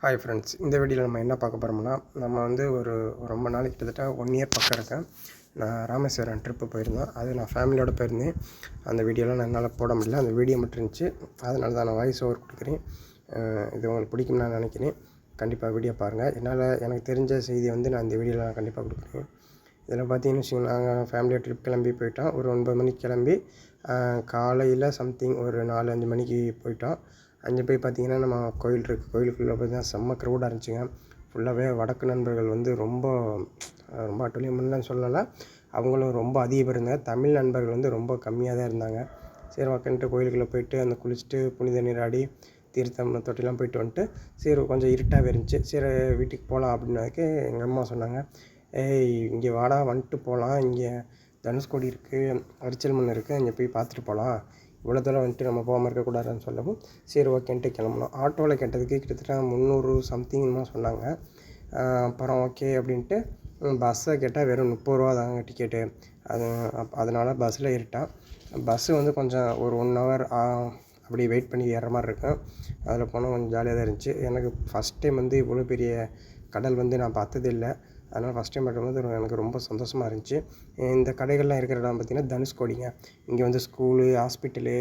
Hi friends, இந்த வீடியோவில் நம்ம என்ன பார்க்க போகிறோம்னா, நம்ம வந்து ரொம்ப நாளைக்கு கிட்டத்தட்ட 1 இயர் பக்கம் இருக்கேன். நான் ராமேஸ்வரம் ட்ரிப்பு போயிருந்தேன். அது நான் ஃபேமிலியோடு போயிருந்தேன். அந்த வீடியோலாம் என்னால் போட முடியல. அந்த வீடியோ மட்டும் இருந்துச்சு. அதனால தான் நான் வாய்ஸ் ஓவர் கொடுக்குறேன். இது உங்களுக்கு பிடிக்கும்னு நான் நினைக்கிறேன். கண்டிப்பாக வீடியோ பாருங்கள். எனக்கு தெரிஞ்ச செய்தியை வந்து நான் இந்த வீடியோவில் நான் கண்டிப்பாக கொடுக்குறேன். இதில் பார்த்தீங்கன்னு வச்சுக்கோங்க, நாங்கள் ஃபேமிலியாக ட்ரிப் கிளம்பி போயிட்டோம். ஒரு 9 மணிக்கு கிளம்பி காலையில் சம்திங் ஒரு 4-5 மணிக்கு போயிட்டோம். அங்கே போய் பார்த்திங்கன்னா, நம்ம கோயில் இருக்குது. கோயிலுக்குள்ளே பார்த்தீங்கன்னா செம்ம க்ரௌடாக இருந்துச்சுங்க. ஃபுல்லாகவே வடக்கு நண்பர்கள் வந்து ரொம்ப அட்டூழியம்னு சொல்லலை, அவங்களும் ரொம்ப அதிக பேர் இருந்தாங்க. தமிழ் நண்பர்கள் வந்து ரொம்ப கம்மியாக தான் இருந்தாங்க. சரி ஓகேன்ட்டு கோயிலுக்குள்ளே போயிட்டு அந்த குளிச்சுட்டு புனித நீராடி தீர்த்தம் தொட்டிலாம் போயிட்டு வந்துட்டு, சரி கொஞ்சம் இருட்டாகவே இருந்துச்சு. சரி வீட்டுக்கு போகலாம் அப்படின்னதுக்கு எங்கள் அம்மா சொன்னாங்க, ஏய் இங்கே வாடா, வந்துட்டு போகலாம், இங்கே தனுஷ்கோடி இருக்குது, அரிச்சல் மண் இருக்குது, அங்கே போய் பார்த்துட்டு போகலாம், இவ்வளோ தூரம் வந்துட்டு நம்ம போகாமல் இருக்கக்கூடாதுன்னு சொல்லவும் சரி ஓகேன்ட்டு கிளம்புனோம். ஆட்டோவில் கேட்டதுக்கு கிட்டத்தட்ட 300 சம்திங்மா சொன்னாங்க. அப்புறம் ஓகே அப்படின்ட்டு பஸ்ஸை கேட்டால் வெறும் 30 ரூபா தாங்க டிக்கெட்டு. அதனால் பஸ்ஸில் ஏறிட்டான். பஸ்ஸு வந்து கொஞ்சம் ஒரு 1 ஹவர் அப்படி வெயிட் பண்ணி ஏறுற மாதிரி இருக்கும். அதில் போனால் கொஞ்சம் ஜாலியாக தான் இருந்துச்சு. எனக்கு ஃபஸ்ட் டைம் வந்து இவ்வளோ பெரிய கடல் வந்து நான் பார்த்தது இல்லை. அதனால் ஃபஸ்ட் டைம் பார்க்கும்போது எனக்கு ரொம்ப சந்தோஷமாக இருந்துச்சு. இந்த கடைகள்லாம் இருக்கிற இடம் பார்த்திங்கன்னா தனுஷ்கோடிங்க. இங்கே வந்து ஸ்கூலு, ஹாஸ்பிட்டலு,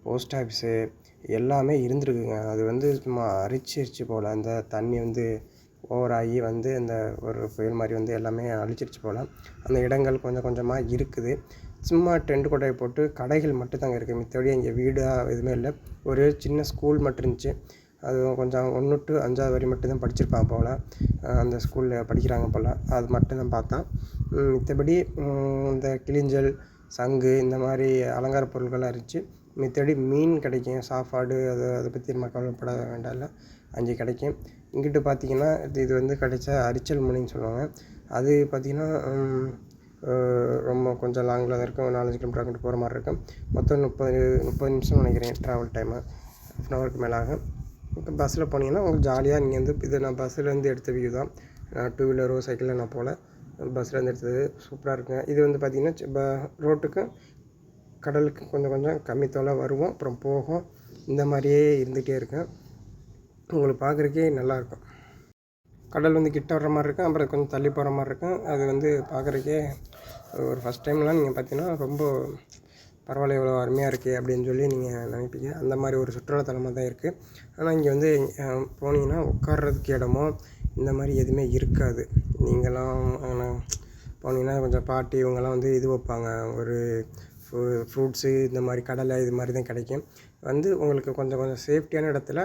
போஸ்ட் ஆஃபீஸு எல்லாமே இருந்திருக்குங்க. அது வந்து சும்மா அரிச்சிருச்சு போல். அந்த தண்ணி வந்து ஓவராகி வந்து அந்த ஒரு புயல் மாதிரி வந்து எல்லாமே அழிச்சிருச்சு போல். அந்த இடங்கள் கொஞ்சம் கொஞ்சமாக இருக்குது. சும்மா டென்ட் கொட்டையை போட்டு கடைகள் மட்டும் தாங்க இருக்குது. மித்தபடி இங்கே வீடாக எதுவுமே இல்லை. ஒரு சின்ன ஸ்கூல் மட்டும் இருந்துச்சு. அது கொஞ்சம் 1 to 5வது வரை மட்டும்தான் படிச்சிருப்பான் போல். அந்த ஸ்கூலில் படிக்கிறாங்க போல். அது மட்டும்தான் பார்த்தேன். மித்தபடி இந்த கிளிஞ்சல், சங்கு இந்த மாதிரி அலங்கார பொருட்கள்லாம் இருந்துச்சு. மித்தபடி மீன் கிடைக்கும், சாப்பாடு, அதை பற்றி நம்ம கவலைப்பட வேண்டாம்ல, அங்கே கிடைக்கும். இங்கிட்டு பார்த்திங்கன்னா இது வந்து கிடைச்ச அரிச்சல் முனைன்னு சொல்லுவாங்க. அது பார்த்திங்கன்னா ரொம்ப கொஞ்சம் லாங்கில் தான் இருக்கும். 4-5 கிலோமீட்டர் அங்கிட்டு போகிற மாதிரி இருக்கும். மொத்தம் 30 நிமிஷம் நினைக்கிறேன் ட்ராவல் டைமு. ½ ஹவருக்கு மேலே ஆகும். இப்போ பஸ்ஸில் போனீங்கன்னா உங்களுக்கு ஜாலியாக நீங்கள் வந்து இது நான் பஸ்ஸிலேருந்து எடுத்த வியூ தான். நான் 2 வீலரோ சைக்கிளில் நான் போகல, பஸ்ஸிலேருந்து எடுத்தது. சூப்பராக இருக்குங்க. இது வந்து பார்த்திங்கன்னா ரோட்டுக்கும் கடலுக்கு கொஞ்சம் கொஞ்சம் கம்மி தொலை வருவோம், அப்புறம் போகும். இந்த மாதிரியே இருந்துகிட்டே இருக்கும். உங்களுக்கு பார்க்குறக்கே நல்லாயிருக்கும். கடல் வந்து கிட்ட வர்ற மாதிரி இருக்கும், அப்புறம் கொஞ்சம் தள்ளி போகிற மாதிரி இருக்கும். அது வந்து பார்க்குறக்கே ஒரு ஃபஸ்ட் டைம்லாம் நீங்கள் பார்த்தீங்கன்னா ரொம்ப பரவாயில்ல, இவ்வளோ அருமையாக இருக்குது அப்படின்னு சொல்லி நீங்கள் நினைப்பீங்க. அந்த மாதிரி ஒரு சுற்றுலாத்தலமாக தான் இருக்குது. ஆனால் இங்கே வந்து போனீங்கன்னா உட்கார்றதுக்கு இடமோ இந்த மாதிரி எதுவுமே இருக்காது. நீங்களாம் போனீங்கன்னா கொஞ்சம் பாட்டி இவங்கெல்லாம் வந்து இது வைப்பாங்க, ஒரு ஃப்ரூட்ஸு இந்த மாதிரி கடலை இது மாதிரி தான் கிடைக்கும். வந்து உங்களுக்கு கொஞ்சம் கொஞ்சம் சேஃப்டியான இடத்துல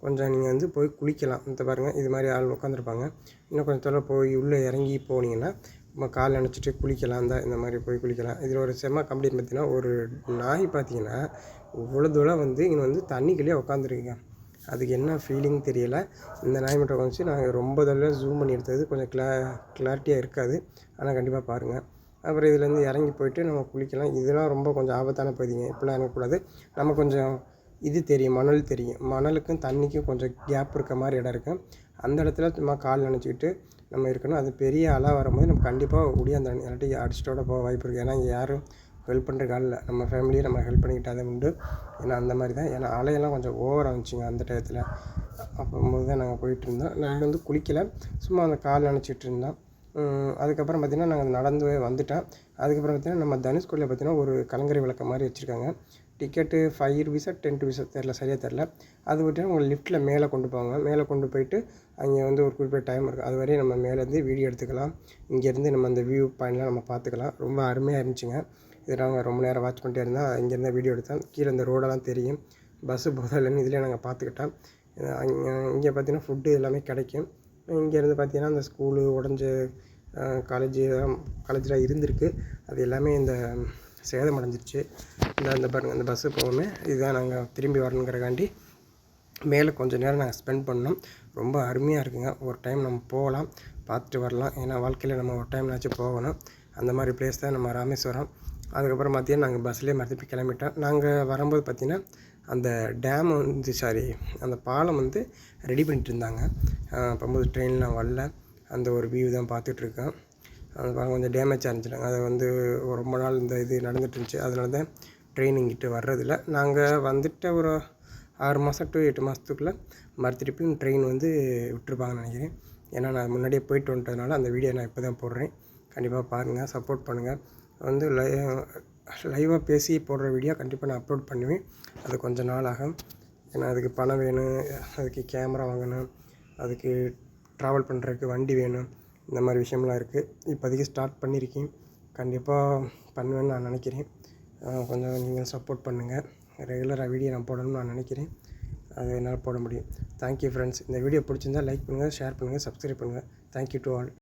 கொஞ்சம் நீங்கள் வந்து போய் குளிக்கலாம். இந்த பாருங்கள், இது மாதிரி ஆள் உட்காந்துருப்பாங்க. இன்னும் கொஞ்சம் தொலை போய் உள்ளே இறங்கி போனீங்கன்னா நம்ம கால் நினச்சிட்டு குளிக்கலாம். இந்த மாதிரி போய் குளிக்கலாம். இதில் ஒரு செம்ம கம்ப்ளைண்ட் பார்த்தீங்கன்னா, ஒரு நாய் பார்த்தீங்கன்னா இவ்வளோ தூரம் வந்து இங்கே வந்து தண்ணிக்குள்ளேயே உட்காந்துருக்குங்க. அதுக்கு என்ன ஃபீலிங் தெரியலை. இந்த நாய் மட்டும் உட்காந்துச்சு. நாங்கள் ரொம்ப தடவை ஜூம் பண்ணி எடுத்தது, கொஞ்சம் கிளாரிட்டியாக இருக்காது. ஆனால் கண்டிப்பாக பாருங்கள். அப்புறம் இதுலேருந்து இறங்கி போயிட்டு நம்ம குளிக்கலாம். இதெல்லாம் ரொம்ப கொஞ்சம் ஆபத்தான பகுதிங்க. இப்படிலாம் இறங்கக்கூடாது. நம்ம கொஞ்சம் இது தெரியும், மணல் தெரியும். மணலுக்கும் தண்ணிக்கும் கொஞ்சம் கேப் இருக்க மாதிரி இடம் இருக்குது. அந்த இடத்துல சும்மா கால் நினச்சிக்கிட்டு நம்ம இருக்கணும். அது பெரிய அலை வரும்போது நம்ம கண்டிப்பாக ஒடியாந்துடணும், இல்லாட்டி அடிச்சிட்டோட போக வாய்ப்பு இருக்குது. ஏன்னா இங்கே யாரும் ஹெல்ப் பண்ணுறதுக்கு ஆள் இல்லை. நம்ம ஃபேமிலியை நம்ம ஹெல்ப் பண்ணிக்கிட்டால் தான் உண்டு. ஏன்னா அந்த மாதிரி தான். ஏன்னா அலையெல்லாம் கொஞ்சம் ஓவராக இருந்துச்சுங்க அந்த டயத்தில். அப்போது தான் நாங்கள் போயிட்டுருந்தோம். நாங்கள் வந்து குளிக்கலை, சும்மா அந்த கால் நினச்சிட்டு இருந்தோம். அதுக்கப்புறம் பார்த்திங்கன்னா நாங்கள் நடந்து வந்துட்டோம். அதுக்கப்புறம் பார்த்திங்கன்னா நம்ம தனுஷ்கோடியில் பார்த்திங்கன்னா ஒரு கலங்கரை விளக்கம் மாதிரி வச்சுருக்காங்க. டிக்கெட்டு 5 ரூபீஸா 10 ரூபீஸா தெரில, சரியாக தெரில. அது பார்த்திங்கன்னா உங்களை லிஃப்ட்டில் மேலே கொண்டு போவாங்க. மேலே கொண்டு போயிட்டு அங்கே வந்து ஒரு குறிப்பிட்ட டைம் இருக்குது. அது வரையும் நம்ம மேலேருந்து வீடியோ எடுத்துக்கலாம். இங்கேருந்து நம்ம அந்த வியூ பாயிண்ட்லாம் நம்ம பார்த்துக்கலாம். ரொம்ப அருமையாக இருந்துச்சுங்க. இதை நாங்கள் ரொம்ப நேரம் வாட்ச் பண்ணிட்டே இருந்தால் இங்கேருந்து வீடியோ எடுத்தோம். கீழே இந்த ரோடெல்லாம் தெரியும். பஸ்ஸு போதலைன்னு இதிலே நாங்கள் பார்த்துக்கிட்டோம். இங்கே பார்த்திங்கன்னா ஃபுட்டு எல்லாமே கிடைக்கும். இங்கேருந்து பார்த்திங்கன்னா அந்த ஸ்கூலு உடஞ்ச காலேஜெலாம் இருந்திருக்கு. அது எல்லாமே இந்த சேதமடைஞ்சிருச்சு. இந்த பாருங்கள், அந்த பஸ்ஸு போகவுமே இதுதான் நாங்கள் திரும்பி வரணுங்கிறக்காண்டி மேலே கொஞ்சம் நேரம் நாங்கள் ஸ்பெண்ட் பண்ணோம். ரொம்ப அருமையாக இருக்குங்க. ஒரு டைம் நம்ம போகலாம், பார்த்துட்டு வரலாம். ஏன்னா வாழ்க்கையில் நம்ம ஒரு டைம்னாச்சும் போகணும். அந்த மாதிரி பிளேஸ் தான் நம்ம ராமேஸ்வரம். அதுக்கப்புறம் பார்த்திங்கன்னா நாங்கள் பஸ்லேயே மறுபடியும் கிளம்பிட்டோம். நாங்கள் வரும்போது பார்த்திங்கன்னா அந்த டேம் வந்து அந்த பாலம் வந்து ரெடி பண்ணிட்டு இருந்தாங்க. அப்போது ட்ரெயின்லாம் வரல. அந்த ஒரு வியூ தான் பார்த்துட்ருக்கோம். அது பாருங்கள், கொஞ்சம் டேமேஜ் ஆரம்பிச்சிட்டாங்க. அது வந்து ரொம்ப நாள் இந்த இது நடந்துகிட்டு இருந்துச்சு. அதனால தான் ட்ரெயின் இங்கிட்டு வர்றதில்ல. நாங்கள் வந்துட்டு ஒரு 6 மாதம் டு 8 மாதத்துக்குள்ளே திருப்பியும் ட்ரெயின் வந்து விட்டுருப்பாங்கன்னு நினைக்கிறேன். ஏன்னா நான் முன்னாடியே போயிட்டு வந்துட்டதுனால அந்த வீடியோ நான் இப்போ தான் போடுறேன். கண்டிப்பாக பாருங்கள், சப்போர்ட் பண்ணுங்கள். வந்து லைவாக பேசி போடுற வீடியோ கண்டிப்பாக நான் அப்லோட் பண்ணுவேன். அது கொஞ்சம் நாள் ஆகும். ஏன்னா அதுக்கு பணம் வேணும், அதுக்கு கேமரா வாங்கணும், அதுக்கு ட்ராவல் பண்ணுறதுக்கு வண்டி வேணும். இந்த மாதிரி விஷயம்லாம் இருக்குது. இப்போதைக்கு ஸ்டார்ட் பண்ணியிருக்கேன். கண்டிப்பாக பண்ணுவேன்னு நான் நினைக்கிறேன். கொஞ்சம் நீங்கள் சப்போர்ட் பண்ணுங்கள். ரெகுலராக வீடியோ நான் போடணும்னு நான் நினைக்கிறேன். அது என்னால் போட முடியும். Thank you friends. இந்த வீடியோ பிடிச்சிருந்தால் லைக் பண்ணுங்கள், ஷேர் பண்ணுங்கள், சப்ஸ்கிரைப் பண்ணுங்கள். Thank you to all.